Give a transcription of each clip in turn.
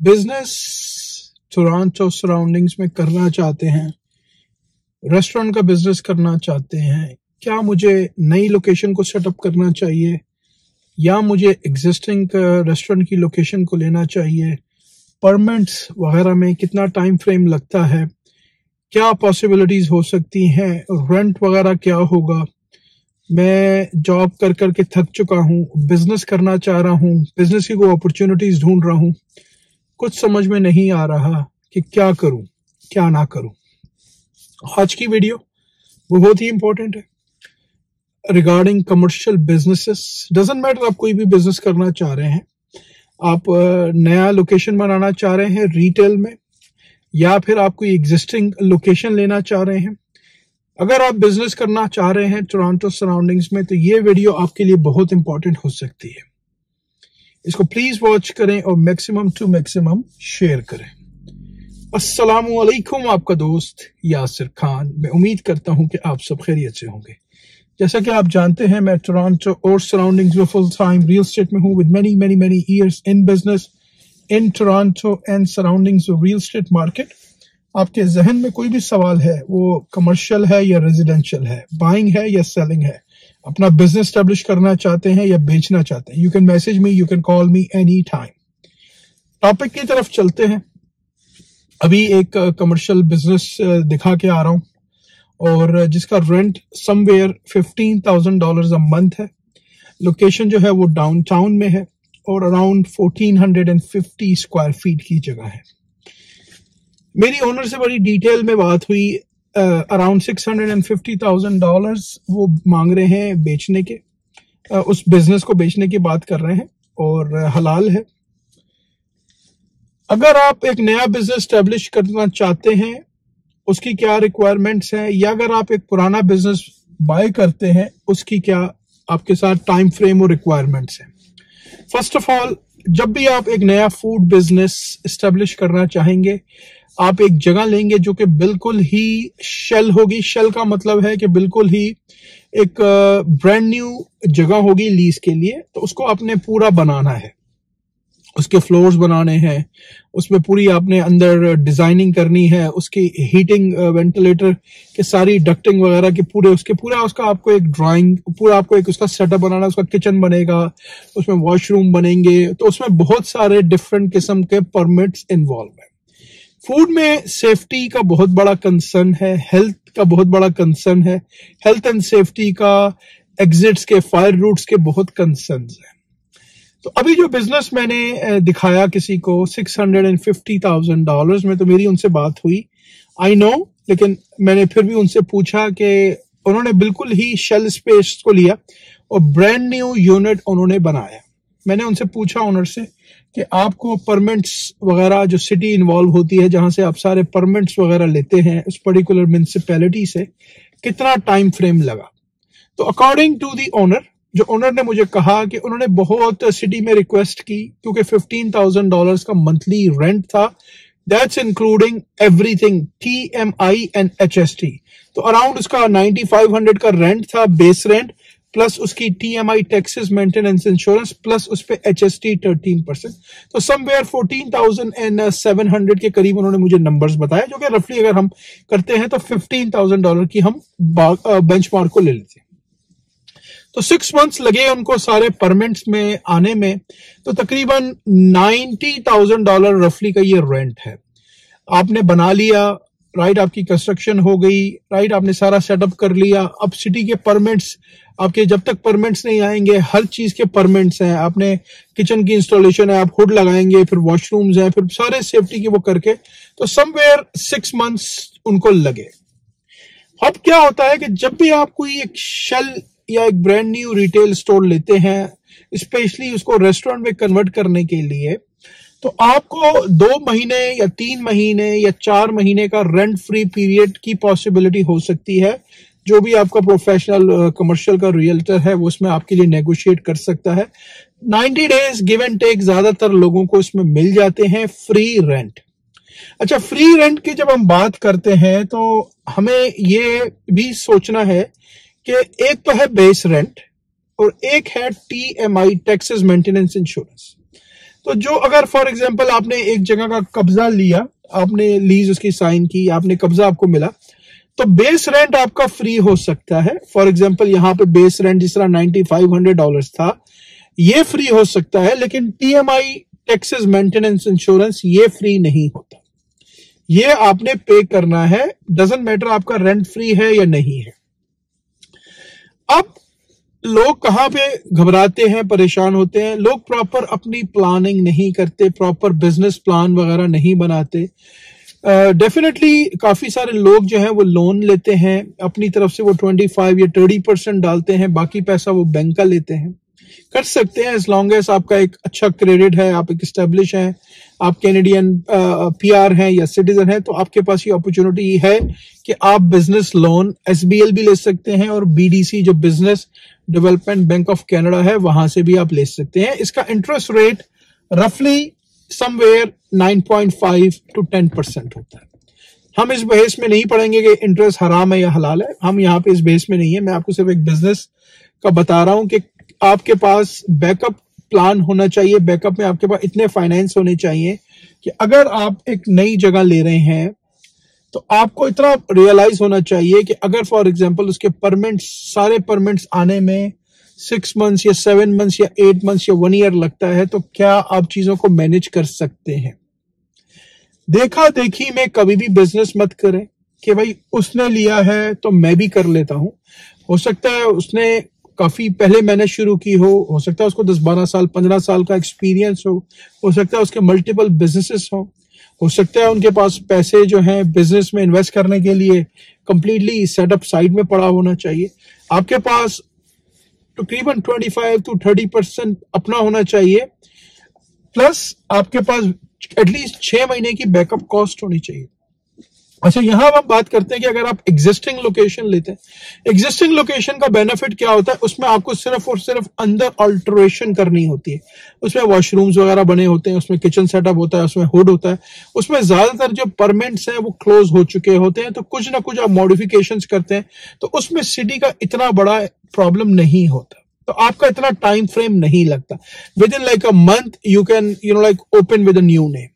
Business Toronto surroundings में करना चाहते हैं, रेस्टोरेंट का बिजनेस करना चाहते हैं, क्या मुझे नई लोकेशन को सेटअप करना चाहिए या मुझे एग्जिस्टिंग रेस्टोरेंट की लोकेशन को लेना चाहिए, परमिट्स वगैरह में कितना टाइम फ्रेम लगता है, क्या पॉसिबिलिटीज हो सकती हैं, रेंट वगैरह क्या होगा। मैं जॉब कर कर के थक चुका हूँ, बिजनेस करना चाह रहा हूँ, बिजनेस की कोई अपॉर्चुनिटीज ढूंढ रहा हूँ, कुछ समझ में नहीं आ रहा कि क्या करूं क्या ना करूं। आज की वीडियो बहुत ही इंपॉर्टेंट है regarding commercial businesses. Doesn't matter आप कोई भी बिजनेस करना चाह रहे हैं, आप नया लोकेशन बनाना चाह रहे हैं रिटेल में, या फिर आप कोई एग्जिस्टिंग लोकेशन लेना चाह रहे हैं। अगर आप बिजनेस करना चाह रहे हैं टोरंटो सराउंडिंग्स में तो ये वीडियो आपके लिए बहुत इंपॉर्टेंट हो सकती है। इसको प्लीज वॉच करें और मैक्सिमम टू मैक्सिमम शेयर करें। अस्सलामु अलैकुम, आपका दोस्त यासिर खान। मैं उम्मीद करता हूं कि आप सब खैरियत से होंगे। जैसा कि आप जानते हैं, मैं टोरंटो और सराउंडिंग्स में फुल टाइम रियल एस्टेट में हूं with many many many years in business in Toronto and surroundings of real estate market. आपके जहन में कोई भी सवाल है, वो कमर्शियल है या रेजिडेंशियल है, बाइंग है या सेलिंग है, अपना बिजनेस स्टैब्लिश करना चाहते हैं या बेचना चाहते हैं, you can message me, you can call me any time. Topic की तरफ चलते हैं। अभी एक कमर्शियल बिजनेस दिखा के आ रहा हूं और जिसका रेंट समवेयर $15,000 अ मंथ है। लोकेशन जो है वो डाउनटाउन में है और अराउंड 1450 स्क्वायर फीट की जगह है। मेरी ओनर से बड़ी डिटेल में बात हुई। अराउंड $650,000 वो मांग रहे हैं बेचने के, उस बिजनेस को बेचने की बात कर रहे हैं और हलाल है। अगर आप एक नया बिजनेस स्टैब्लिश करना चाहते हैं, उसकी क्या रिक्वायरमेंट्स हैं, या अगर आप एक पुराना बिजनेस बाय करते हैं, उसकी क्या आपके साथ टाइम फ्रेम और रिक्वायरमेंट्स हैं। फर्स्ट ऑफ ऑल, जब भी आप एक नया फूड बिजनेस स्टैब्लिश करना चाहेंगे, आप एक जगह लेंगे जो कि बिल्कुल ही शेल होगी। शेल का मतलब है कि बिल्कुल ही एक ब्रांड न्यू जगह होगी लीज के लिए। तो उसको आपने पूरा बनाना है, उसके फ्लोर्स बनाने हैं, उसमें पूरी आपने अंदर डिजाइनिंग करनी है, उसकी हीटिंग वेंटिलेटर के सारी डक्टिंग वगैरह के पूरा उसका आपको एक ड्राइंग, पूरा आपको एक उसका सेटअप बनाना, उसका किचन बनेगा, उसमें वॉशरूम बनेंगे। तो उसमें बहुत सारे डिफरेंट किस्म के परमिट्स इन्वॉल्व है। फूड में सेफ्टी का बहुत बड़ा कंसर्न है, हेल्थ का बहुत बड़ा कंसर्न है, हेल्थ एंड सेफ्टी का, एग्जिट्स के, फायर रूट्स के बहुत कंसर्न्स हैं। तो अभी जो बिजनेस मैंने दिखाया किसी को $650,000 में, तो मेरी उनसे बात हुई, आई नो, लेकिन मैंने फिर भी उनसे पूछा कि उन्होंने बिल्कुल ही शेल स्पेस को लिया और ब्रांड न्यू यूनिट उन्होंने बनाया। मैंने उनसे पूछा ओनर से कि आपको परमिट्स वगैरह जो सिटी इन्वॉल्व होती है, जहां से आप सारे परमिट्स वगैरह लेते हैं उस पर्टिकुलर म्युनिसिपैलिटी से, कितना टाइम फ्रेम लगा। तो अकॉर्डिंग टू दी ओनर, जो ओनर ने मुझे कहा कि उन्होंने बहुत सिटी में रिक्वेस्ट की, क्योंकि $15,000 का मंथली रेंट था, that's including everything, TMI and HST। तो अराउंड उसका 9500 का रेंट था, बेस रेंट, प्लस उसकी TMI taxes, maintenance, insurance, plus उस पे HST 13%। तो समवेयर 14,700 के करीब उन्होंने मुझे नंबर्स बताया, जो कि रफली अगर हम करते हैं तो $15,000 की हम बेंचमार्क को ले लेते हैं। तो 6 मंथ्स लगे उनको सारे परमिट्स में आने में, तो तकरीबन $90,000 रफली का ये रेंट है। आपने बना लिया, राइट, आपकी कंस्ट्रक्शन हो गई, राइट, आपने सारा सेटअप कर लिया। अब सिटी के परमिट्स आपके, जब तक परमिट्स नहीं आएंगे, हर चीज के परमिट्स हैं। आपने किचन की इंस्टॉलेशन है, आप हुड लगाएंगे, फिर वॉशरूम्स हैं, फिर सारे सेफ्टी के वो करके, तो समवेयर 6 मंथ्स उनको लगे। अब क्या होता है कि जब भी आप कोई एक शेल या एक ब्रांड न्यू रिटेल स्टोर लेते हैं, स्पेशली उसको रेस्टोरेंट में कन्वर्ट करने के लिए, तो आपको 2 महीने या 3 महीने या 4 महीने का रेंट फ्री पीरियड की पॉसिबिलिटी हो सकती है। जो भी आपका प्रोफेशनल कमर्शियल का रियल्टर है वो उसमें आपके लिए नेगोशिएट कर सकता है। 90 डेज गिव एंड टेक ज्यादातर लोगों को इसमें मिल जाते हैं, फ्री रेंट। अच्छा, फ्री रेंट की जब हम बात करते हैं तो हमें ये भी सोचना है कि एक तो है बेस रेंट और एक है TMI, टैक्सेस, मेंटेनेंस, इंश्योरेंस। तो जो अगर फॉर एग्जांपल आपने एक जगह का कब्जा लिया, आपने लीज उसकी साइन की, आपने कब्जा आपको मिला, तो बेस रेंट आपका फ्री हो सकता है। फॉर एग्जांपल यहाँ पे बेस रेंट जिस तरह $9500 था, ये फ्री हो सकता है, लेकिन टीएमआई, टैक्सेस, मेंटेनेंस, इंश्योरेंस, ये फ्री नहीं होता। ये आपने पे करना है, डजंट मैटर आपका रेंट फ्री है या नहीं है। अब लोग कहां पे घबराते हैं, परेशान होते हैं, लोग प्रॉपर अपनी प्लानिंग नहीं करते, प्रॉपर बिजनेस प्लान वगैरह नहीं बनाते। डेफिनेटली काफी सारे लोग जो हैं वो लोन लेते हैं, अपनी तरफ से वो 25 या 30% डालते हैं, बाकी पैसा वो बैंक का लेते हैं। कर सकते हैं एज लॉन्ग एज आपका एक अच्छा क्रेडिट है, आप एक एस्टेब्लिश हैं, आप कैनेडियन पीआर हैं या सिटीजन हैं, तो आपके पास ये अपॉर्चुनिटी है कि आप बिजनेस लोन एसबीएल भी ले सकते हैं और बीडीसी जो business development bank of Canada है वहां से भी आप ले सकते हैं। इसका इंटरेस्ट रेट रफली समवेयर 9.5 to 10% होता है। हम इस बहस में नहीं पढ़ेंगे कि इंटरेस्ट हराम है या हलाल है, हम यहाँ पे इस बहस में नहीं है। मैं आपको सिर्फ एक बिजनेस का बता रहा हूं कि आपके पास बैकअप प्लान होना चाहिए, बैकअप में आपके पास इतने फाइनेंस होने चाहिए कि अगर आप एक नई जगह ले रहे हैं तो आपको इतना रियलाइज होना चाहिए कि अगर फॉर एग्जांपल उसके परमिट्स, सारे परमिट्स आने में 6 months या 7 months या 8 months या 1 year लगता है, तो क्या आप चीजों को मैनेज कर सकते हैं। देखा देखी में कभी भी बिजनेस मत करें कि भाई उसने लिया है तो मैं भी कर लेता हूं। हो सकता है उसने काफी पहले मैंने शुरू की हो सकता है उसको 10-12 साल 15 साल का एक्सपीरियंस हो सकता है उसके मल्टीपल बिजनेसेस हो सकता है उनके पास पैसे जो हैं बिजनेस में इन्वेस्ट करने के लिए कंप्लीटली सेटअप साइड में पड़ा होना चाहिए। आपके पास तकरीबन 25 to 30% अपना होना चाहिए, प्लस आपके पास एटलीस्ट 6 महीने की बैकअप कॉस्ट होनी चाहिए। अच्छा, यहां हम बात करते हैं कि अगर आप एग्जिस्टिंग लोकेशन लेते हैं, एग्जिस्टिंग लोकेशन का बेनिफिट क्या होता है, उसमें आपको सिर्फ और सिर्फ अंदर अल्टरेशन करनी होती है। उसमें वॉशरूम्स वगैरह बने होते हैं, उसमें किचन सेटअप होता है, उसमें हुड होता है, उसमें ज्यादातर जो परमिट्स हैं वो क्लोज हो चुके होते हैं, तो कुछ ना कुछ आप मॉडिफिकेशंस करते हैं, तो उसमें सिटी का इतना बड़ा प्रॉब्लम नहीं होता, तो आपका इतना टाइम फ्रेम नहीं लगता। With in like a month you can like open with a new name,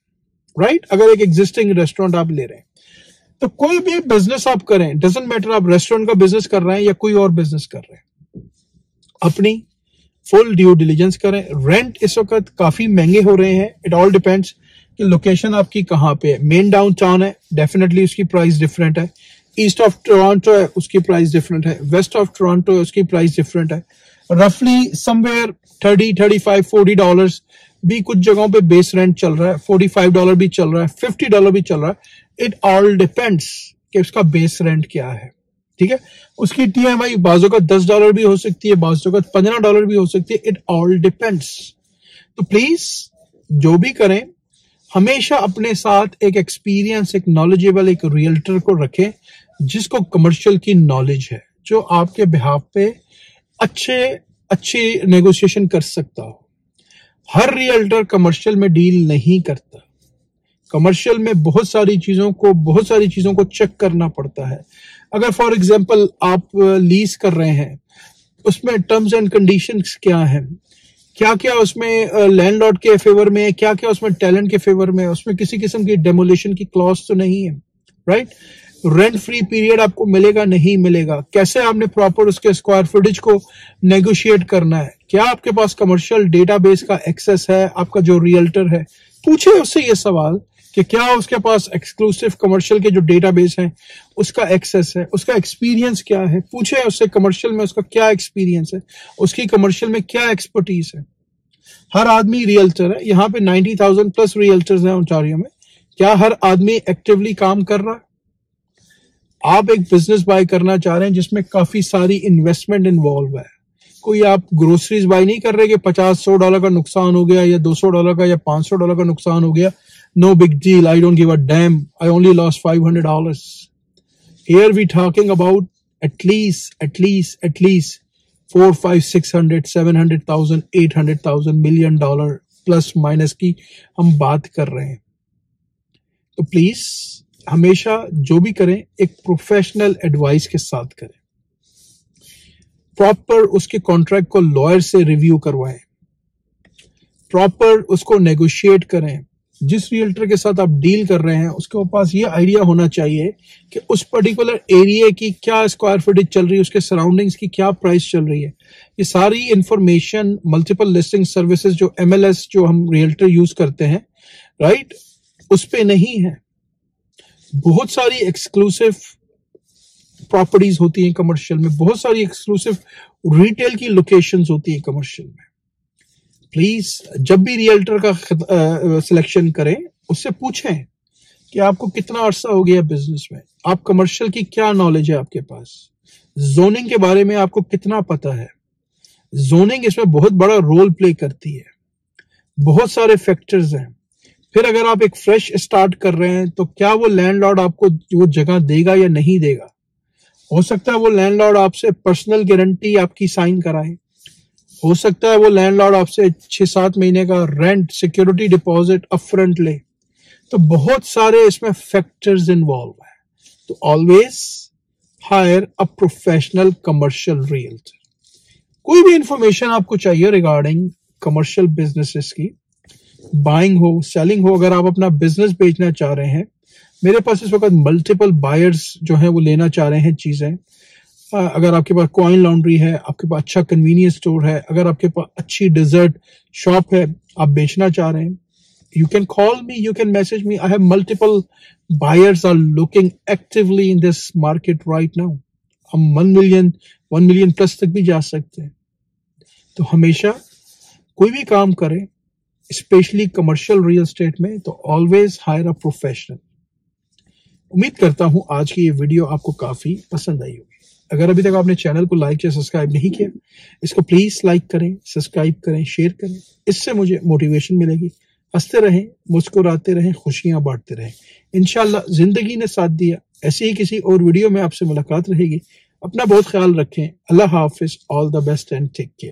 right. अगर एक एग्जिस्टिंग रेस्टोरेंट आप ले रहे हैं, तो कोई भी बिजनेस आप करें, डजंट मैटर आप रेस्टोरेंट का बिजनेस कर रहे हैं या कोई और बिजनेस कर रहे हैं, अपनी फुल ड्यू डिलीजेंस करें। रेंट इस वक्त काफी महंगे हो रहे हैं, इट ऑल डिपेंड्स कि लोकेशन आपकी कहां पे है। मेन डाउनटाउन है, डेफिनेटली उसकी प्राइस डिफरेंट है। ईस्ट ऑफ टोरंटो है, उसकी प्राइस डिफरेंट है। वेस्ट ऑफ टोरंटो है, उसकी प्राइस डिफरेंट है। रफली समवेयर $30, $35, $40 भी कुछ जगहों पे बेस रेंट चल रहा है, $45 भी चल रहा है, $50 भी चल रहा है। इट ऑल डिपेंड्स कि उसका बेस रेंट क्या है, ठीक है। उसकी टीएमआई बाजू का $10 भी हो सकती है, बाजू का $15 भी हो सकती है, इट ऑल डिपेंड्स। तो प्लीज जो भी करें, हमेशा अपने साथ एक एक्सपीरियंस, एक नॉलेजेबल, एक रियल्टर को रखें जिसको कमर्शियल की नॉलेज है, जो आपके बिहाफ पे अच्छे नेगोशिएशन कर सकता हो। हर रियल्टर कमर्शियल में डील नहीं करता। कमर्शियल में बहुत सारी चीजों को चेक करना पड़ता है। अगर फॉर एग्जांपल आप लीज कर रहे हैं, उसमें टर्म्स एंड कंडीशंस क्या हैं, क्या क्या उसमें लैंडलॉर्ड के फेवर में है, क्या क्या उसमें टेनेंट के फेवर में है, उसमें किसी किस्म की डेमोलिशन की क्लॉज तो नहीं है, राइट। रेंट फ्री पीरियड आपको मिलेगा नहीं मिलेगा, कैसे आपने प्रॉपर उसके स्क्वायर फुटेज को नेगोशिएट करना है, क्या आपके पास कमर्शियल डेटाबेस का एक्सेस है। आपका जो रियल्टर है, पूछे उससे ये सवाल कि क्या उसके पास एक्सक्लूसिव कमर्शियल के जो डेटाबेस हैं उसका एक्सेस है, उसका एक्सपीरियंस क्या है। पूछे उससे कमर्शियल में उसका क्या एक्सपीरियंस है, उसकी कमर्शियल में क्या एक्सपर्टीज है। हर आदमी रियल्टर है। यहाँ पे 90,000 प्लस रियल्टर्स हैं ओंटारियो में। क्या हर आदमी एक्टिवली काम कर रहा है? आप एक बिजनेस बाय करना चाह रहे हैं जिसमें काफी सारी इन्वेस्टमेंट इन्वॉल्व है। कोई आप ग्रोसरीज बाय नहीं कर रहे कि $50-100 का नुकसान हो गया या $200 का या $500 का नुकसान हो गया, no big deal, I don't give a damn, I only lost $500. Here we talking about at least 4, 5, 600, 700,000, 800,000 $1 million plus minus की हम बात कर रहे हैं। तो प्लीज हमेशा जो भी करें एक प्रोफेशनल एडवाइस के साथ करें, प्रॉपर उसके कॉन्ट्रैक्ट को लॉयर से रिव्यू करवाएं, प्रॉपर उसको नेगोशिएट करें। जिस रियल्टर के साथ आप डील कर रहे हैं उसके पास ये आइडिया होना चाहिए कि उस पर्टिकुलर एरिया की क्या स्क्वायर फीटेज चल रही है, उसके सराउंडिंग्स की क्या प्राइस चल रही है। ये सारी इंफॉर्मेशन मल्टीपल लिस्टिंग सर्विसेज जो MLS जो हम रियल्टर यूज करते हैं, राइट, उस पे नहीं है। बहुत सारी एक्सक्लूसिव प्रॉपर्टीज होती हैं कमर्शियल में, बहुत सारी एक्सक्लूसिव रिटेल की लोकेशंस होती है कमर्शियल में। प्लीज जब भी रियल्टर का सिलेक्शन करें उससे पूछें कि आपको कितना अरसा हो गया बिजनेस में, आप कमर्शियल की क्या नॉलेज है आपके पास, जोनिंग के बारे में आपको कितना पता है। जोनिंग इसमें बहुत बड़ा रोल प्ले करती है, बहुत सारे फैक्टर्स हैं। फिर अगर आप एक फ्रेश स्टार्ट कर रहे हैं तो क्या वो लैंडलॉर्ड आपको वो जगह देगा या नहीं देगा। हो सकता है वो लैंडलॉर्ड आपसे पर्सनल गारंटी आपकी साइन कराए, हो सकता है वो लैंडलॉर्ड आपसे 6-7 महीने का रेंट सिक्योरिटी डिपॉजिट अपफ्रंट ले। तो बहुत सारे इसमें फैक्टर्स इन्वॉल्व है। तो always higher a professional commercial realtor. कोई भी इंफॉर्मेशन आपको चाहिए रिगार्डिंग कमर्शियल बिजनेसेस की, बाइंग हो सेलिंग हो, अगर आप अपना बिजनेस बेचना चाह रहे हैं, मेरे पास इस वक्त मल्टीपल बायर्स जो हैं वो लेना चाह रहे हैं चीजें। अगर आपके पास कॉइन लॉन्ड्री है, आपके पास अच्छा कन्वीनियंस स्टोर है, अगर आपके पास अच्छी डेजर्ट शॉप है, आप बेचना चाह रहे हैं, you can call me, you can message me. I have multiple buyers are looking actively in this market right now. हम 1 million प्लस तक भी जा सकते हैं। तो हमेशा कोई भी काम करें, स्पेशली कमर्शियल रियल एस्टेट में, तो ऑलवेज हायर अ प्रोफेशनल। उम्मीद करता हूं आज की ये वीडियो आपको काफी पसंद आई होगी। अगर अभी तक आपने चैनल को लाइक या सब्सक्राइब नहीं किया, इसको प्लीज लाइक करें, सब्सक्राइब करें, शेयर करें। इससे मुझे मोटिवेशन मिलेगी। हंसते रहें, मुस्कुराते रहें, खुशियां बांटते रहें। इंशाल्लाह जिंदगी ने साथ दिया, ऐसे ही किसी और वीडियो में आपसे मुलाकात रहेगी। अपना बहुत ख्याल रखें। अल्लाह हाफिज, all the best and take care.